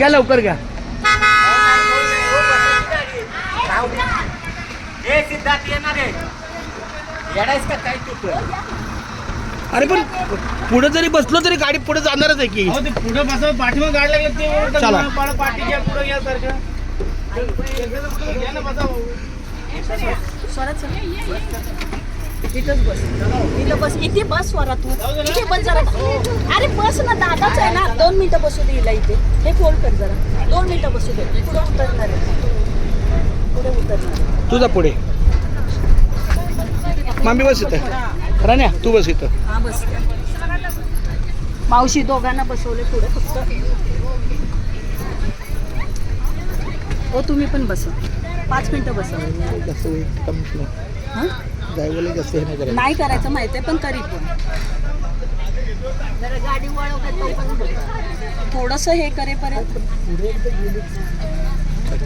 घ्या लवकर घ्या. अरे पण पुढे जरी बसलो तरी गाडी पुढे जाणारच आहे की. पुढे बसा पाठीमागे गाडी लागली ते चला. पाठी घ्या पुढे घ्या सारखं घ्या ना बसा. इथंच बस. इथं बस. इथे बस स्वरा तू. इथे बस जरा. अरे बस ना दादाच आहे ना. 2 मिनिटं बसू दे हिला इथे. हे फोल्ड कर जरा. 2 मिनिटं बसू दे. पुढे उतरणार आहे. पुढे उतरणार. तुझा पुढे मामी बस इथं. राण्या तू बस इथं. हा बस. मावशी दोघांना बसवले पुढे फक्त. हो तुम्ही पण बसा. 5 मिनिटं बसवले. हां नाही करायचं माहिती आहे पण तरी पण जरा गाडी वळव थोडंसं हे करेपर्यंत